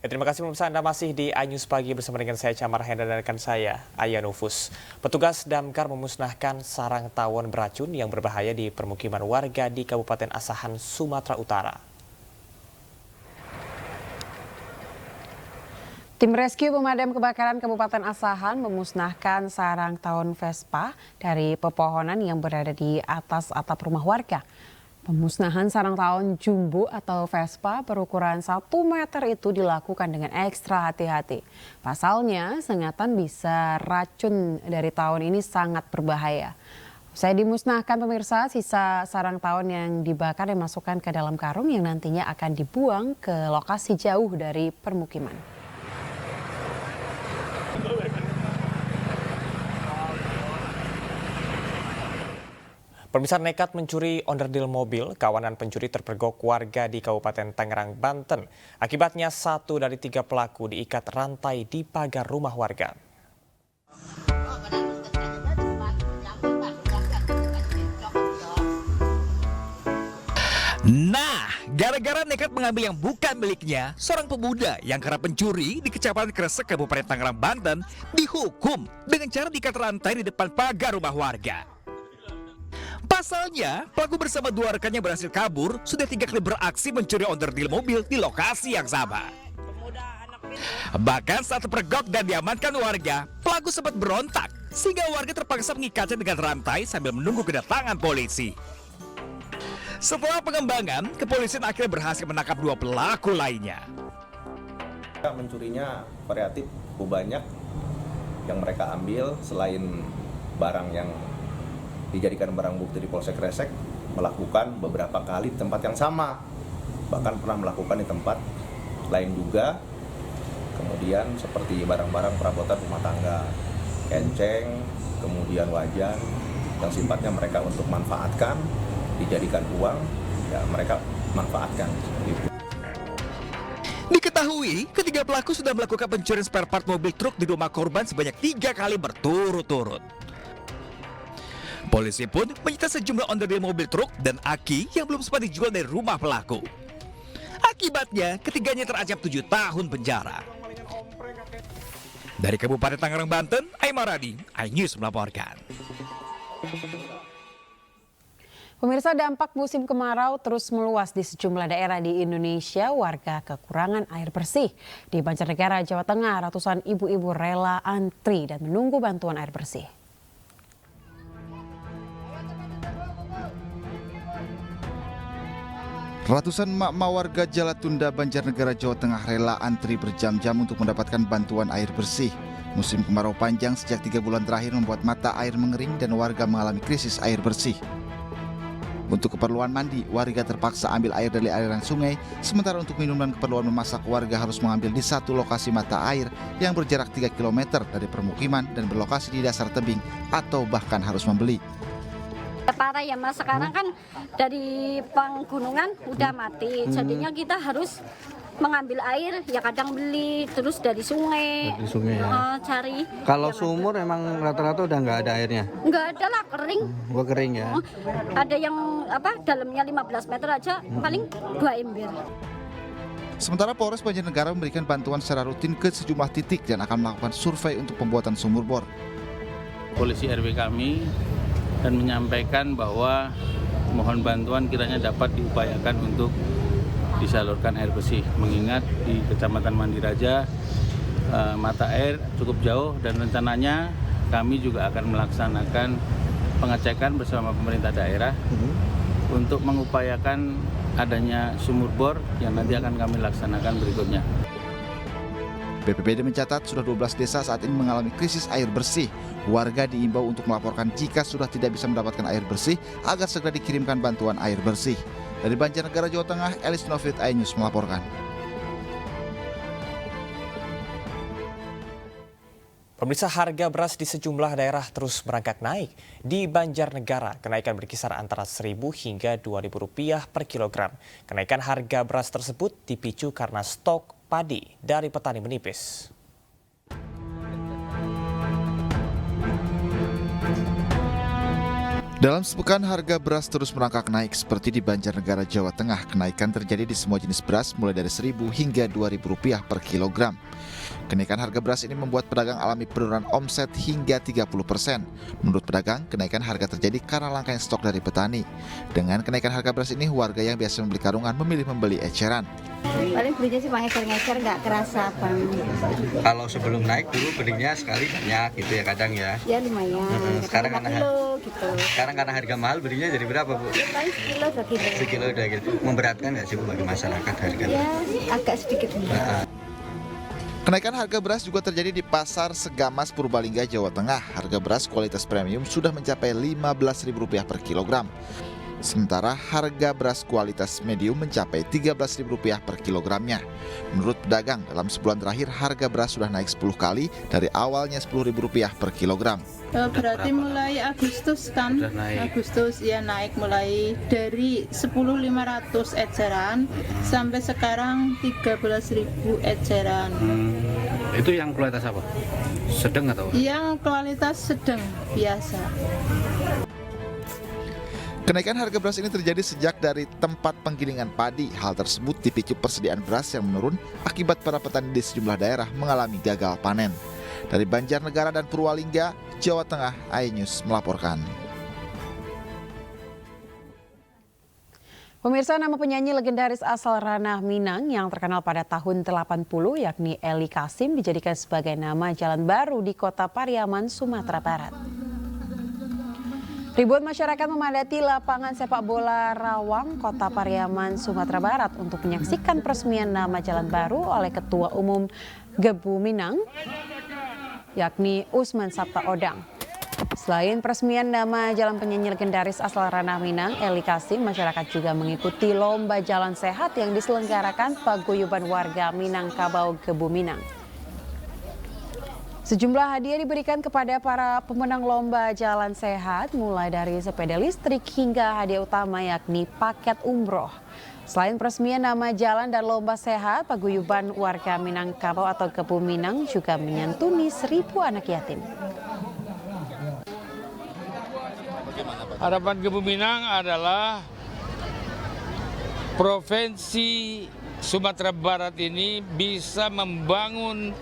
Terima kasih pemirsa, Anda masih di iNews Pagi bersama dengan saya Camar Hendra dan rekan saya Aya Nufus. Petugas damkar memusnahkan sarang tawon beracun yang berbahaya di permukiman warga di Kabupaten Asahan, Sumatera Utara. Tim rescue pemadam kebakaran Kabupaten Asahan memusnahkan sarang tawon Vespa dari pepohonan yang berada di atas atap rumah warga. Pemusnahan sarang tawon jumbo atau Vespa berukuran 1 meter itu dilakukan dengan ekstra hati-hati. Pasalnya, sengatan bisa racun dari tawon ini sangat berbahaya. Usai dimusnahkan pemirsa, sisa sarang tawon yang dibakar dimasukkan ke dalam karung yang nantinya akan dibuang ke lokasi jauh dari permukiman. Pemirsa nekat mencuri onderdil mobil, kawanan pencuri terpergok warga di Kabupaten Tangerang, Banten. Akibatnya 1 dari 3 pelaku diikat rantai di pagar rumah warga. Nah, gara-gara nekat mengambil yang bukan miliknya, seorang pemuda yang kerap mencuri di Kecamatan Kresek, Kabupaten Tangerang, Banten, dihukum dengan cara diikat rantai di depan pagar rumah warga. Pasalnya, pelaku bersama 2 rekannya berhasil kabur, sudah 3 kali beraksi mencuri onderdil mobil di lokasi yang sama. Bahkan saat terpergok dan diamankan warga, pelaku sempat berontak, sehingga warga terpaksa mengikatnya dengan rantai sambil menunggu kedatangan polisi. Setelah pengembangan, kepolisian akhirnya berhasil menangkap 2 pelaku lainnya. Mencurinya variatif, banyak yang mereka ambil selain barang yang dijadikan barang bukti di Polsek Kresek, melakukan beberapa kali di tempat yang sama, bahkan pernah melakukan di tempat lain juga. Kemudian seperti barang-barang perabotan rumah tangga, kenceng, kemudian wajan yang sifatnya mereka untuk manfaatkan, dijadikan uang, ya mereka manfaatkan seperti itu. Diketahui, ketiga pelaku sudah melakukan pencurian spare part mobil truk di rumah korban sebanyak 3 kali berturut-turut. Polisi pun menyita sejumlah onderdil mobil truk dan aki yang belum sempat dijual dari rumah pelaku. Akibatnya, ketiganya terancam 7 tahun penjara. Dari Kabupaten Tangerang, Banten, Aimaradi, iNews melaporkan. Pemirsa, dampak musim kemarau terus meluas di sejumlah daerah di Indonesia. Warga kekurangan air bersih. Di Banjarnegara, Jawa Tengah, ratusan ibu-ibu rela antri dan menunggu bantuan air bersih. Ratusan emak-emak warga Jalatunda, Banjarnegara, Jawa Tengah rela antri berjam-jam untuk mendapatkan bantuan air bersih. Musim kemarau panjang sejak 3 bulan terakhir membuat mata air mengering dan warga mengalami krisis air bersih. Untuk keperluan mandi, warga terpaksa ambil air dari aliran sungai, sementara untuk minum dan keperluan memasak, warga harus mengambil di satu lokasi mata air yang berjarak 3 km dari permukiman dan berlokasi di dasar tebing atau bahkan harus membeli. Parah ya Mas, sekarang kan dari penggunungan udah mati, jadinya kita harus mengambil air, ya kadang beli, terus dari sungai, ya. Cari. Kalau sumur emang rata-rata udah nggak ada airnya? Nggak ada lah, kering. Gua kering ya. Ada yang dalamnya 15 meter aja, paling 2 ember. Sementara Polres Banjarnegara memberikan bantuan secara rutin ke sejumlah titik dan akan melakukan survei untuk pembuatan sumur bor. Polisi RW kami dan menyampaikan bahwa mohon bantuan kiranya dapat diupayakan untuk disalurkan air bersih, mengingat di Kecamatan Mandiraja mata air cukup jauh dan rencananya kami juga akan melaksanakan pengecekan bersama pemerintah daerah untuk mengupayakan adanya sumur bor yang nanti akan kami laksanakan berikutnya. BPBD mencatat sudah 12 desa saat ini mengalami krisis air bersih. Warga diimbau untuk melaporkan jika sudah tidak bisa mendapatkan air bersih agar segera dikirimkan bantuan air bersih. Dari Banjarnegara, Jawa Tengah, Elis Novit, iNews melaporkan. Pemirsa, harga beras di sejumlah daerah terus merangkak naik. Di Banjarnegara, kenaikan berkisar antara Rp1.000 hingga Rp2.000 per kilogram. Kenaikan harga beras tersebut dipicu karena stok padi dari petani menipis. Dalam sepekan harga beras terus merangkak naik seperti di Banjarnegara, Jawa Tengah. Kenaikan terjadi di semua jenis beras mulai dari Rp1.000 hingga Rp2.000 per kilogram. Kenaikan harga beras ini membuat pedagang alami penurunan omset hingga 30%. Menurut pedagang, kenaikan harga terjadi karena langkanya stok dari petani. Dengan kenaikan harga beras ini, warga yang biasa membeli karungan memilih membeli eceran. Paling belinya sih ngecer-ngecer, nggak kerasa Bang. Kalau sebelum naik dulu belinya sekali banyak gitu ya kadang ya. Ya lumayan. Sekarang karena kilo gitu. Sekarang karena harga mahal belinya jadi berapa, Bu? Paling sekilo 2 kilo. Sekilo udah gitu. Memberatkan nggak sih, Bu, bagi masyarakat harga? Ya agak sedikit. Kenaikan harga beras juga terjadi di Pasar Segamas, Purbalingga, Jawa Tengah. Harga beras kualitas premium sudah mencapai Rp15.000 per kilogram. Sementara harga beras kualitas medium mencapai Rp13.000 per kilogramnya. Menurut pedagang, dalam sebulan terakhir harga beras sudah naik 10 kali dari awalnya Rp10.000 per kilogram. Berarti mulai Agustus kan? Agustus ya naik mulai dari 10.500 eceran sampai sekarang 13.000 eceran. Itu yang kualitas apa? Sedang atau? Yang kualitas sedang biasa. Kenaikan harga beras ini terjadi sejak dari tempat penggilingan padi. Hal tersebut dipicu persediaan beras yang menurun akibat para petani di sejumlah daerah mengalami gagal panen. Dari Banjarnegara dan Purbalingga, Jawa Tengah, iNews melaporkan. Pemirsa, nama penyanyi legendaris asal Ranah Minang yang terkenal pada tahun 80 yakni Eli Kasim dijadikan sebagai nama jalan baru di Kota Pariaman, Sumatera Barat. Ribuan masyarakat memadati lapangan sepak bola Rawang, Kota Pariaman, Sumatera Barat untuk menyaksikan peresmian nama jalan baru oleh Ketua Umum Gebu Minang, yakni Usman Sabta Odang. Selain peresmian nama jalan penyanyi legendaris asal Ranah Minang, Eli Kasim, masyarakat juga mengikuti lomba jalan sehat yang diselenggarakan paguyuban warga Minangkabau Gebu Minang. Sejumlah hadiah diberikan kepada para pemenang lomba jalan sehat, mulai dari sepeda listrik hingga hadiah utama yakni paket umroh. Selain peresmian nama jalan dan lomba sehat, paguyuban warga Minangkabau atau Gebu Minang juga menyantuni 1.000 anak yatim. Harapan Gebu Minang adalah Provinsi Sumatera Barat ini bisa membangun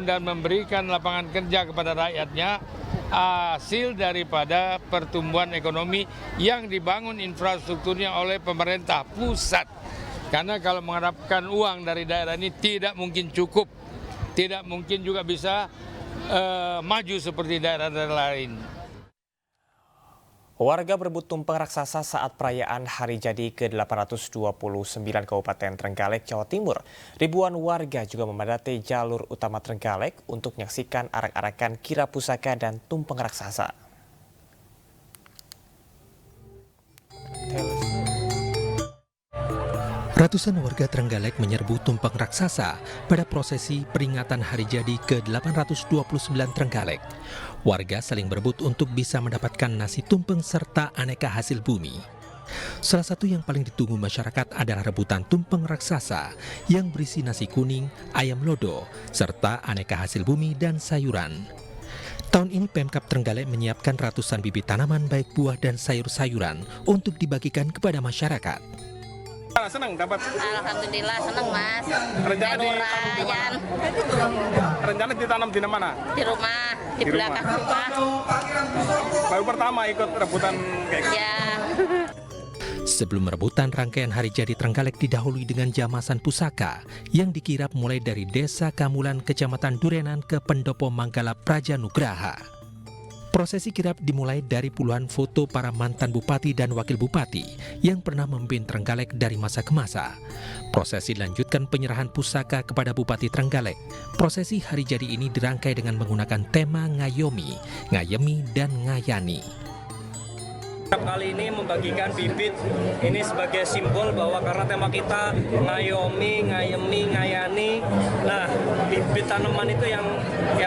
dan memberikan lapangan kerja kepada rakyatnya, hasil daripada pertumbuhan ekonomi yang dibangun infrastrukturnya oleh pemerintah pusat. Karena kalau mengharapkan uang dari daerah ini tidak mungkin cukup, tidak mungkin juga bisa maju seperti daerah-daerah lain. Warga berebut tumpeng raksasa saat perayaan Hari Jadi ke-829 Kabupaten Trenggalek, Jawa Timur. Ribuan warga juga memadati jalur utama Trenggalek untuk menyaksikan arak-arakan kira pusaka dan tumpeng raksasa. Ratusan warga Trenggalek menyerbu tumpeng raksasa pada prosesi peringatan Hari Jadi ke-829 Trenggalek. Warga saling berebut untuk bisa mendapatkan nasi tumpeng serta aneka hasil bumi. Salah satu yang paling ditunggu masyarakat adalah rebutan tumpeng raksasa yang berisi nasi kuning, ayam lodo, serta aneka hasil bumi dan sayuran. Tahun ini Pemkab Trenggalek menyiapkan ratusan bibit tanaman baik buah dan sayur-sayuran untuk dibagikan kepada masyarakat. Senang dapat? Alhamdulillah senang Mas. Rencana ditanam di mana? Di rumah, di belakang rumah. Baru pertama ikut rebutan kayak gitu. Ya. Sebelum rebutan, rangkaian Hari Jadi Trenggalek didahului dengan jamasan pusaka yang dikirap mulai dari Desa Kamulan, Kecamatan Durenan ke Pendopo Manggala Prajanugraha. Prosesi kirap dimulai dari puluhan foto para mantan bupati dan wakil bupati yang pernah memimpin Trenggalek dari masa ke masa. Prosesi dilanjutkan penyerahan pusaka kepada Bupati Trenggalek. Prosesi Hari Jadi ini dirangkai dengan menggunakan tema ngayomi, ngayemi, dan ngayani. Kali ini membagikan bibit ini sebagai simbol bahwa karena tema kita ngayomi, ngayemi, ngayani. Nah, bibit tanaman itu yang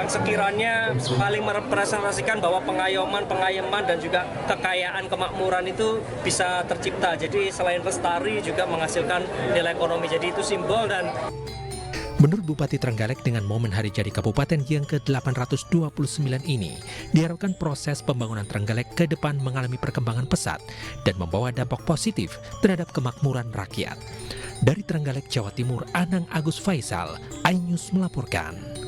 sekiranya paling merepresentasikan bahwa pengayoman dan juga kekayaan kemakmuran itu bisa tercipta. Jadi selain lestari juga menghasilkan nilai ekonomi. Jadi itu simbol dan Menurut Bupati Trenggalek, dengan momen hari jadi kabupaten yang ke-829 ini, diharapkan proses pembangunan Trenggalek ke depan mengalami perkembangan pesat dan membawa dampak positif terhadap kemakmuran rakyat. Dari Trenggalek, Jawa Timur, Anang Agus Faisal, iNews melaporkan.